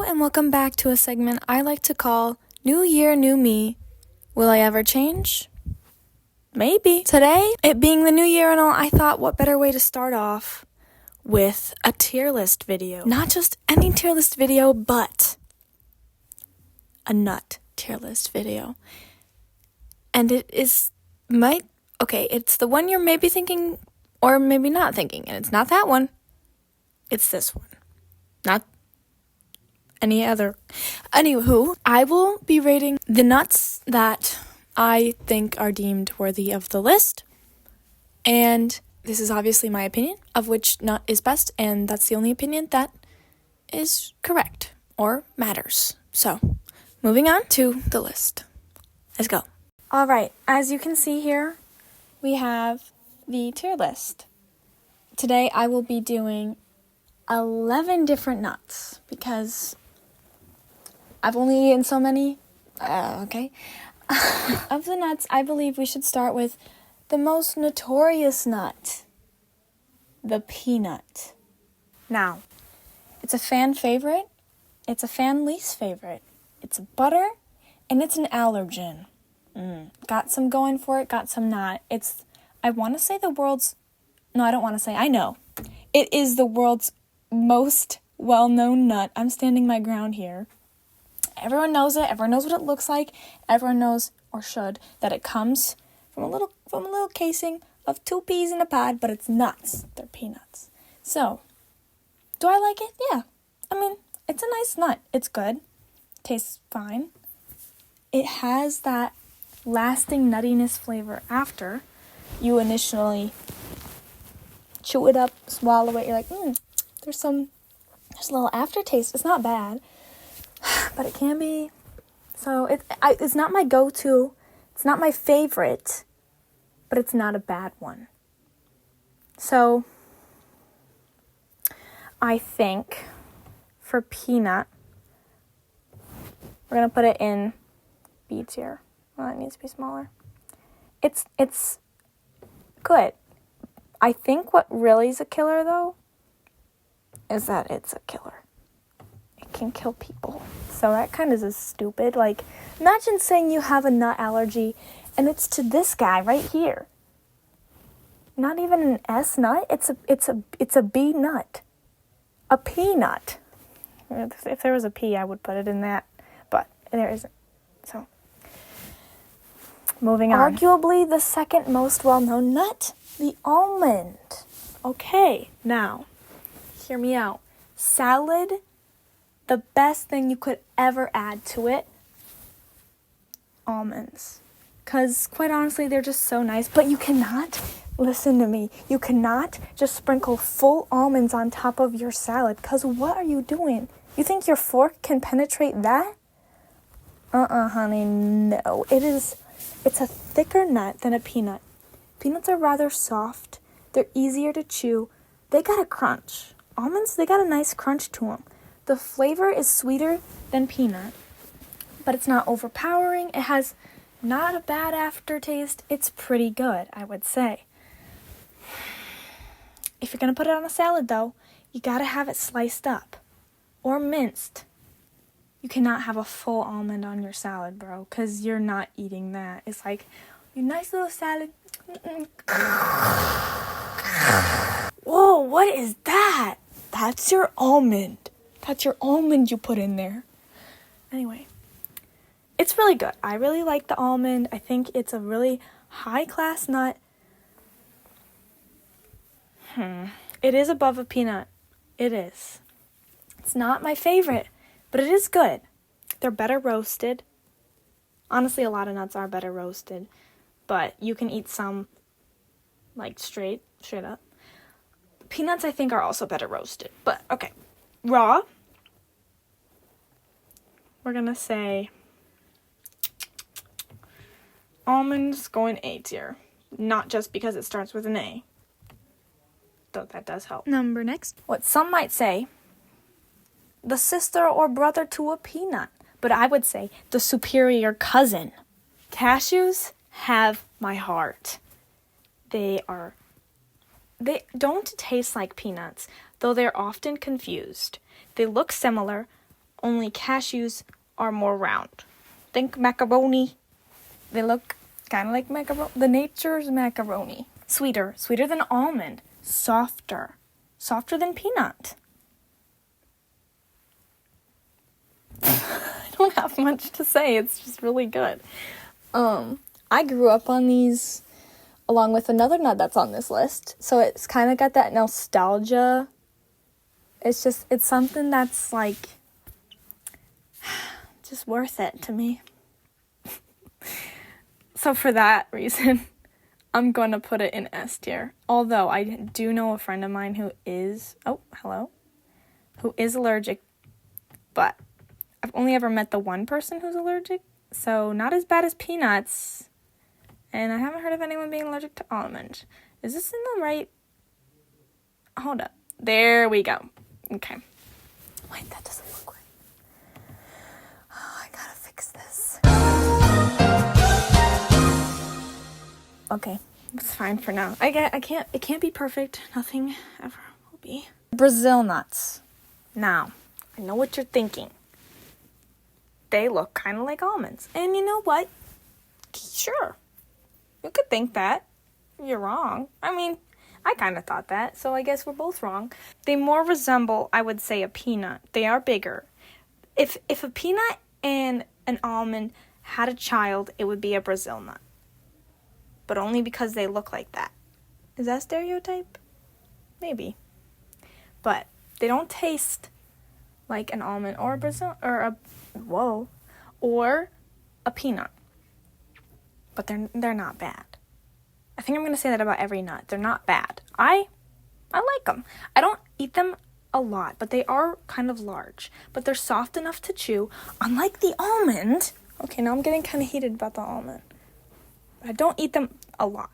and welcome back to a segment I like to call New Year, New Me. Will I ever change? Maybe. Today, it being the new year and all, I thought what better way to start off with a tier list video. Not just any tier list video, but a nut tier list video. And it is it's the one you're maybe thinking or maybe not thinking, and it's not that one. It's this one. Not any other. Anywho, I will be rating the nuts that I think are deemed worthy of the list. And this is obviously my opinion of which nut is best, and that's the only opinion that is correct or matters. So, moving on to the list. Let's go. All right, as you can see here, we have the tier list. Today I will be doing 11 different nuts because I've only eaten so many. Okay. Of the nuts, I believe we should start with the most notorious nut, the peanut. Now, it's a fan favorite, it's a fan least favorite, it's a butter, and it's an allergen. Got some going for it, got some not. I know. It is the world's most well-known nut. I'm standing my ground here. Everyone knows it. Everyone knows what it looks like. Everyone knows, or should, that it comes from a little casing of 2 peas in a pod, but it's nuts. They're peanuts. So, do I like it? Yeah. I mean, it's a nice nut. It's good. Tastes fine. It has that lasting nuttiness flavor after you initially chew it up, swallow it. You're like, there's a little aftertaste. It's not bad. But it can be. So it's not my go-to. It's not my favorite, but it's not a bad one. So I think for peanut, we're gonna put it in B tier. Well, it needs to be smaller. It's good. I think what really is a killer though is that it's a killer. Can kill people. So that kind of is stupid. Like, imagine saying you have a nut allergy and it's to this guy right here. Not even an S nut. It's a B nut. A peanut. If there was a P, I would put it in that, but there isn't. So, moving on. Arguably the second most well-known nut, the almond. Okay, now, hear me out. Salad. The best thing you could ever add to it, almonds. Because, quite honestly, they're just so nice. But you cannot, listen to me, you cannot just sprinkle full almonds on top of your salad. Because what are you doing? You think your fork can penetrate that? Honey, no. It's a thicker nut than a peanut. Peanuts are rather soft. They're easier to chew. They got a crunch. Almonds, they got a nice crunch to them. The flavor is sweeter than peanut, but it's not overpowering. It has not a bad aftertaste. It's pretty good, I would say. If you're going to put it on a salad, though, you got to have it sliced up or minced. You cannot have a full almond on your salad, bro, because you're not eating that. It's like, your nice little salad. Whoa, what is that? That's your almond. That's your almond you put in there. Anyway, it's really good. I really like the almond. I think it's a really high-class nut. It is above a peanut. It is. It's not my favorite, but it is good. They're better roasted. Honestly, a lot of nuts are better roasted, but you can eat some like straight up. Peanuts, I think, are also better roasted, but okay. Raw. We're going to say almonds going A tier. Not just because it starts with an A. Though that does help. Number next. What some might say, the sister or brother to a peanut. But I would say the superior cousin. Cashews have my heart. They don't taste like peanuts, though they're often confused. They look similar, only cashews are more round. Think macaroni. They look kind of like macaroni. The nature's macaroni. Sweeter than almond. Softer than peanut. I don't have much to say. It's just really good. I grew up on these along with another nut that's on this list. So it's kind of got that nostalgia. It's something that's like just worth it to me. So for that reason, I'm going to put it in S tier. Although I do know a friend of mine who is allergic, but I've only ever met the one person who's allergic, so not as bad as peanuts. And I haven't heard of anyone being allergic to almond. Is this in the right? Hold up. There we go. Okay. Wait, that doesn't look right. Oh, I gotta fix this. Okay, it's fine for now. It can't be perfect. Nothing ever will be. Brazil nuts. Now, I know what you're thinking. They look kind of like almonds. And you know what? Sure. You could think that. You're wrong. I mean, I kind of thought that, so I guess we're both wrong. They more resemble, I would say, a peanut. They are bigger. If a peanut and an almond had a child, it would be a Brazil nut. But only because they look like that. Is that stereotype? Maybe. But they don't taste like an almond or a Brazil or a peanut. But they're not bad. I think I'm going to say that about every nut. They're not bad. I like them. I don't eat them a lot, but they are kind of large. But they're soft enough to chew, unlike the almond. Okay, now I'm getting kind of heated about the almond. I don't eat them a lot.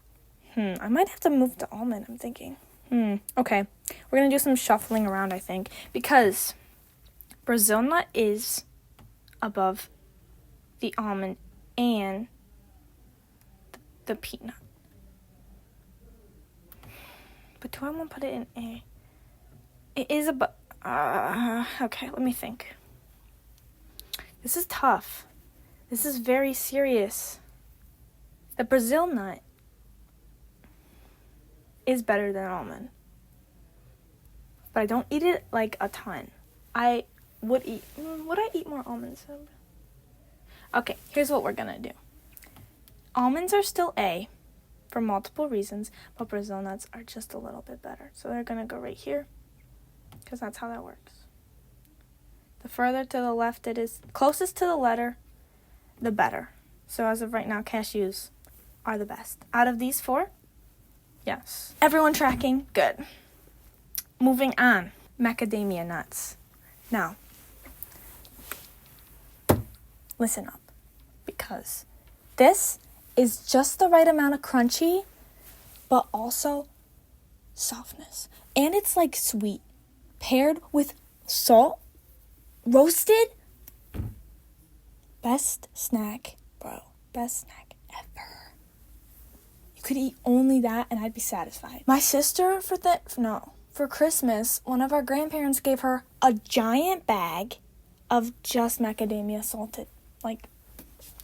I might have to move to almond, I'm thinking. Okay. We're going to do some shuffling around, I think, because Brazil nut is above the almond and the peanut. But do I want to put it in A? It is above. Okay, let me think. This is tough. This is very serious. The Brazil nut is better than almond. But I don't eat it like a ton. I would I eat more almonds? Okay, here's what we're gonna do. Almonds are still A for multiple reasons, but Brazil nuts are just a little bit better. So they're gonna go right here, because that's how that works. The further to the left it is, closest to the letter, the better. So as of right now, cashews are the best. Out of these four, yes. Everyone tracking? Good. Moving on. Macadamia nuts. Now, listen up, because this is just the right amount of crunchy, but also softness. And it's like sweet, paired with salt, roasted. Best snack, bro. Best snack ever. You could eat only that and I'd be satisfied. My sister, for Christmas, one of our grandparents gave her a giant bag of just macadamia salted, like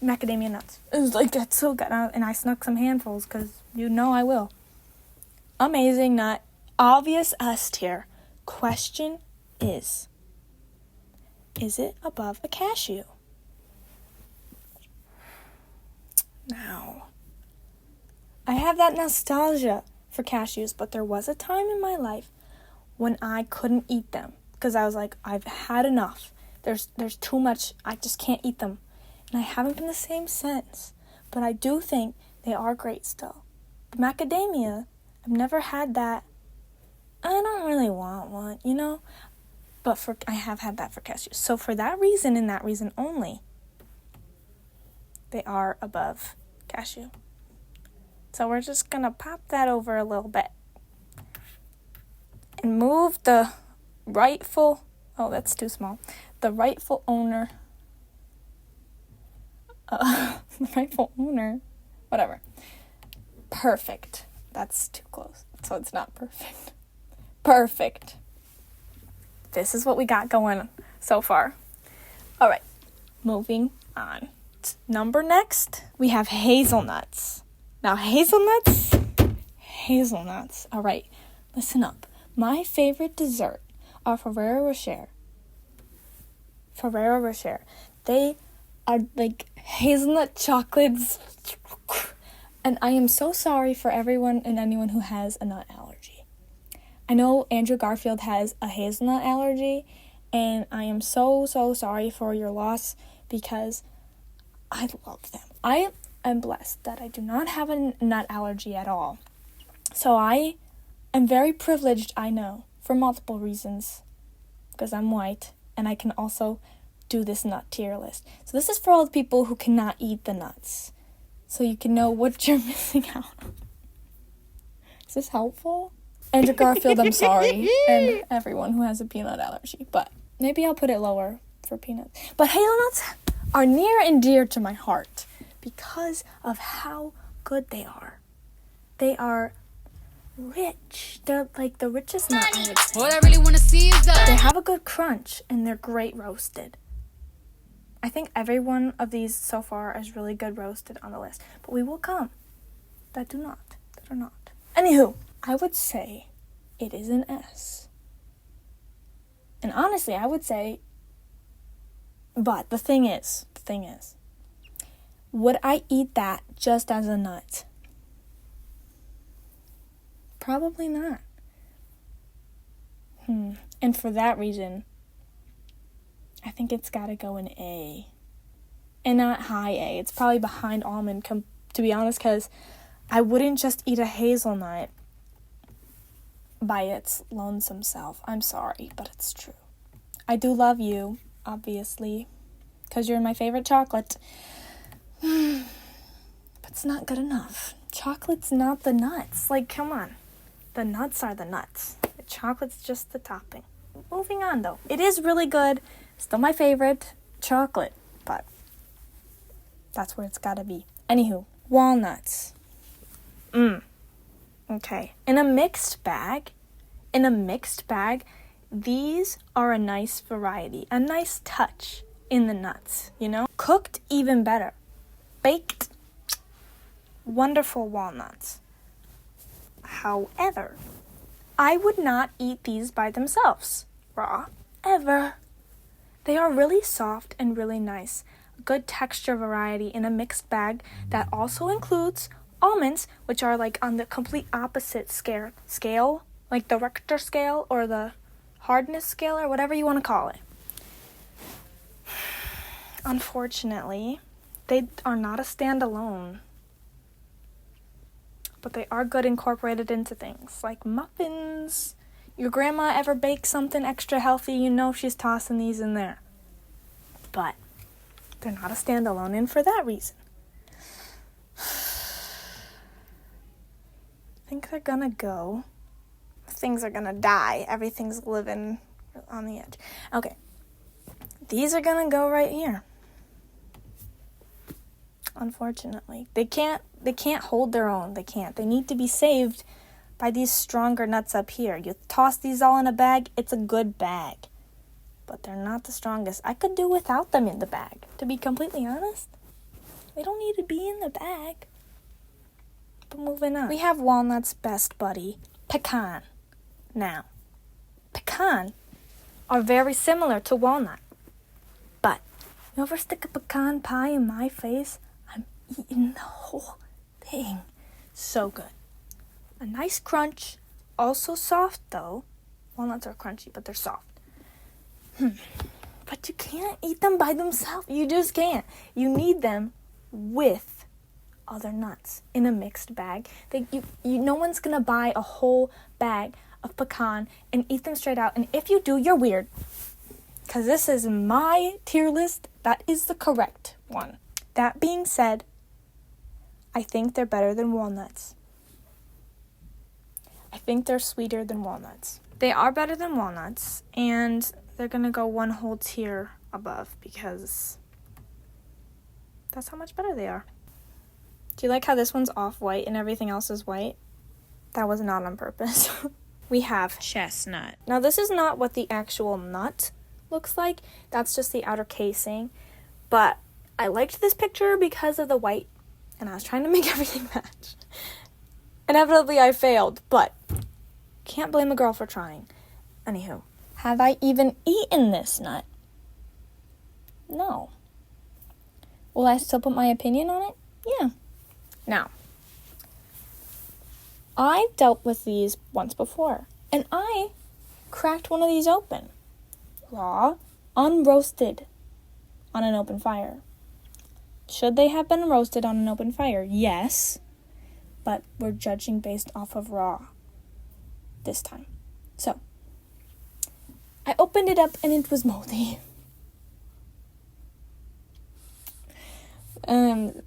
macadamia nuts. It was like, that's so good. And I snuck some handfuls because you know I will. Amazing nut. Obvious S tier. Question is it above a cashew? Now, I have that nostalgia for cashews, but there was a time in my life when I couldn't eat them because I was like, I've had enough. There's too much. I just can't eat them. And I haven't been the same since. But I do think they are great still. The macadamia, I've never had that. I don't really want one, you know? But I have had that for cashews. So for that reason and that reason only, they are above cashew. So we're just going to pop that over a little bit. And move the rightful, that's too small. The rightful owner. Whatever. Perfect. That's too close. So it's not perfect. Perfect. This is what we got going so far. All right, moving on. Number next, we have hazelnuts. Now, hazelnuts. All right, listen up. My favorite dessert are Ferrero Rocher. They are like hazelnut chocolates. And I am so sorry for everyone and anyone who has a nut allergy. I know Andrew Garfield has a hazelnut allergy, and I am so sorry for your loss because I love them. I am blessed that I do not have a nut allergy at all. So I am very privileged, I know, for multiple reasons, because I'm white, and I can also do this nut tier list. So this is for all the people who cannot eat the nuts, so you can know what you're missing out on. Is this helpful? Andrew Garfield, I'm sorry, and everyone who has a peanut allergy, but maybe I'll put it lower for peanuts. But hazelnuts are near and dear to my heart because of how good they are. They are rich. They're like the richest nut, I would say. What I really want to see is that They have a good crunch, and they're great roasted. I think every one of these so far is really good roasted on the list. But we will come that are not. Anywho, I would say it is an S. And honestly, I would say, but the thing is, would I eat that just as a nut? Probably not. And for that reason, I think it's got to go in A. And not high A. It's probably behind almond, to be honest, because I wouldn't just eat a hazelnut by its lonesome self. I'm sorry, but it's true. I do love you, obviously, because you're my favorite chocolate. But it's not good enough. Chocolate's not the nuts. Like, come on. The nuts are the nuts. The chocolate's just the topping. Moving on, though. It is really good. Still my favorite chocolate, but that's where it's gotta be. Anywho, walnuts. Okay. In a mixed bag, these are a nice variety, a nice touch in the nuts, you know? Cooked, even better. Baked, wonderful walnuts. However, I would not eat these by themselves, raw, ever. They are really soft and really nice. Good texture variety in a mixed bag that also includes almonds, which are like on the complete opposite scale, like the Richter scale or the hardness scale or whatever you want to call it. Unfortunately, they are not a standalone, but they are good incorporated into things like muffins. Your grandma ever baked something extra healthy, you know she's tossing these in there. But they're not a standalone, and for that reason, I think they're gonna go. Things are gonna die. Everything's living on the edge. Okay. These are gonna go right here. Unfortunately. They can't hold their own. They can't. They need to be saved by these stronger nuts up here. You toss these all in a bag, it's a good bag. But they're not the strongest. I could do without them in the bag, to be completely honest. They don't need to be in the bag. But moving on. We have walnut's best buddy, pecan. Now, pecan are very similar to walnut. But, you ever stick a pecan pie in my face? I'm eating the whole thing. So good. A nice crunch. Also soft, though. Walnuts are crunchy, but they're soft. But you can't eat them by themselves. You just can't. You need them with other nuts in a mixed bag. No one's going to buy a whole bag of pecan and eat them straight out. And if you do, you're weird. Because this is my tier list. That is the correct one. That being said, I think they're better than walnuts. I think they're sweeter than walnuts. They are better than walnuts, and they're going to go one whole tier above because that's how much better they are. Do you like how this one's off-white and everything else is white? That was not on purpose. We have chestnut. Now, this is not what the actual nut looks like. That's just the outer casing. But I liked this picture because of the white, and I was trying to make everything match. Inevitably, I failed, but can't blame a girl for trying. Anywho, have I even eaten this nut? No. Will I still put my opinion on it? Yeah. Now, I've dealt with these once before, and I cracked one of these open. Raw, unroasted, on an open fire. Should they have been roasted on an open fire? Yes, but we're judging based off of raw this time. So, I opened it up and it was moldy.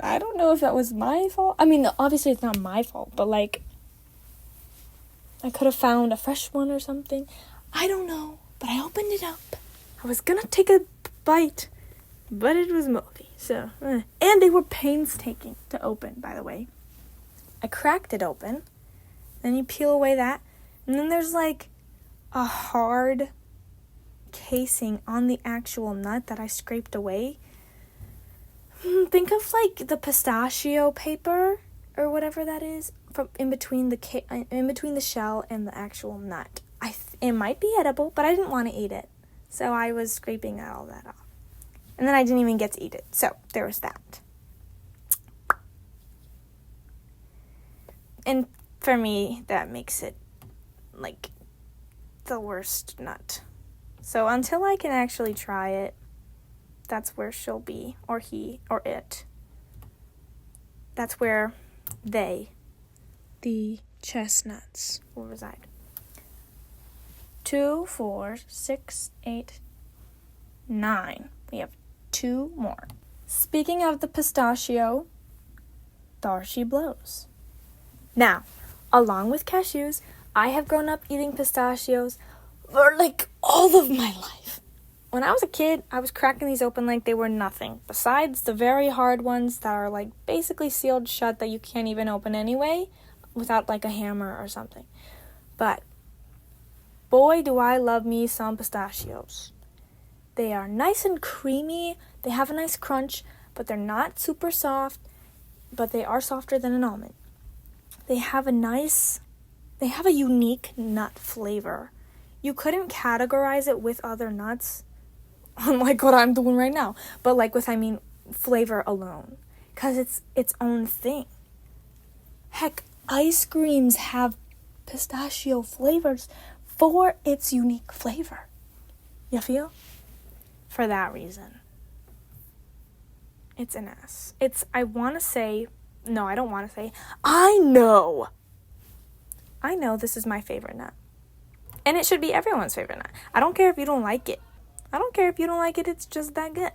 I don't know if that was my fault. I mean, obviously it's not my fault, but like, I could have found a fresh one or something. I don't know, but I opened it up. I was gonna take a bite, but it was moldy, so. And they were painstaking to open, by the way. I cracked it open, then you peel away that, and then there's like a hard casing on the actual nut that I scraped away. Think of like the pistachio paper or whatever that is from in between the shell and the actual nut. It might be edible, but I didn't want to eat it, so I was scraping all that off. And then I didn't even get to eat it, so there was that. And for me, that makes it like the worst nut. So until I can actually try it, that's where she'll be, or he, or it. That's where they, the chestnuts, will reside. 2, 4, 6, 8, 9. We have 2 more. Speaking of the pistachio, there she blows. Now, along with cashews, I have grown up eating pistachios for like all of my life. When I was a kid, I was cracking these open like they were nothing, besides the very hard ones that are like basically sealed shut that you can't even open anyway without like a hammer or something. But boy, do I love me some pistachios. They are nice and creamy, they have a nice crunch, but they're not super soft, but they are softer than an almond. They have a unique nut flavor. You couldn't categorize it with other nuts, unlike what I'm doing right now, but like with, flavor alone, because it's its own thing. Heck, ice creams have pistachio flavors for its unique flavor. You feel? For that reason, it's an S. I know this is my favorite nut. And it should be everyone's favorite nut. I don't care if you don't like it. It's just that good.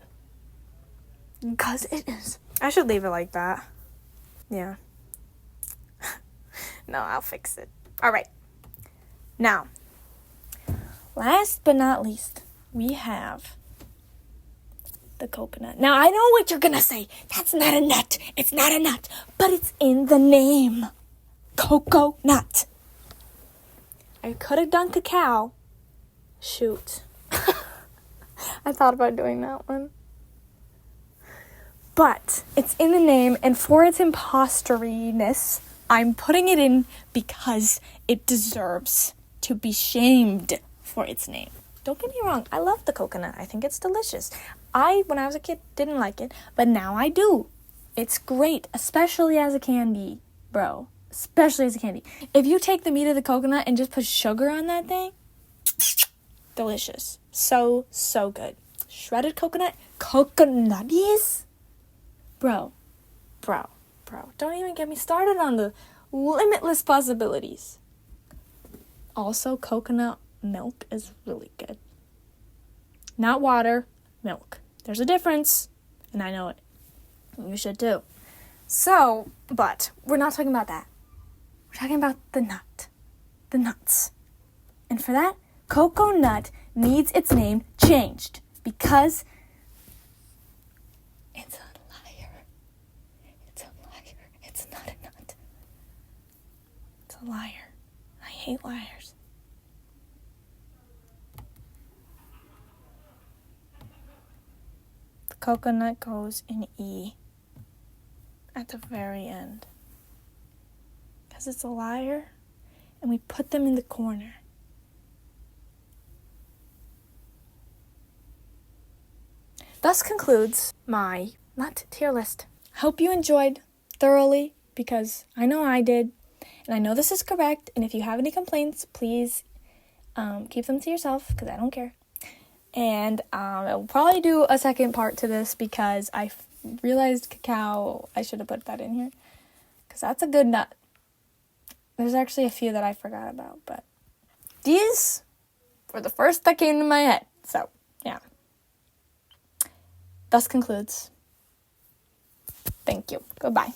Because it is. I should leave it like that. Yeah. No, I'll fix it. Alright. Now, last but not least, we have the coconut. Now, I know what you're gonna say. That's not a nut. It's not a nut. But it's in the name. Cocoa nut. I could have done cacao. Shoot. I thought about doing that one. But it's in the name, and for its imposteriness, I'm putting it in because it deserves to be shamed for its name. Don't get me wrong, I love the coconut. I think it's delicious. When I was a kid, didn't like it, but now I do. It's great, especially as a candy, bro. Especially as a candy. If you take the meat of the coconut and just put sugar on that thing, delicious. So, so good. Shredded coconut, coconutties? Bro. Don't even get me started on the limitless possibilities. Also, coconut milk is really good. Not water, milk. There's a difference, and I know it. You should too. So, but we're not talking about that. We're talking about the nut. The nuts. And for that, cocoa nut needs its name changed because it's a liar. It's a liar. It's not a nut. It's a liar. I hate liars. coconut goes in E at the very end. Because it's a liar, and we put them in the corner. Thus concludes my not tier list. Hope you enjoyed thoroughly, because I know I did, and I know this is correct, and if you have any complaints, please keep them to yourself, because I don't care. And I'll probably do a second part to this, because I realized cacao, I should have put that in here, because that's a good nut. There's actually a few that I forgot about, but these were the first that came to my head, so yeah. Thus concludes. Thank you. Goodbye.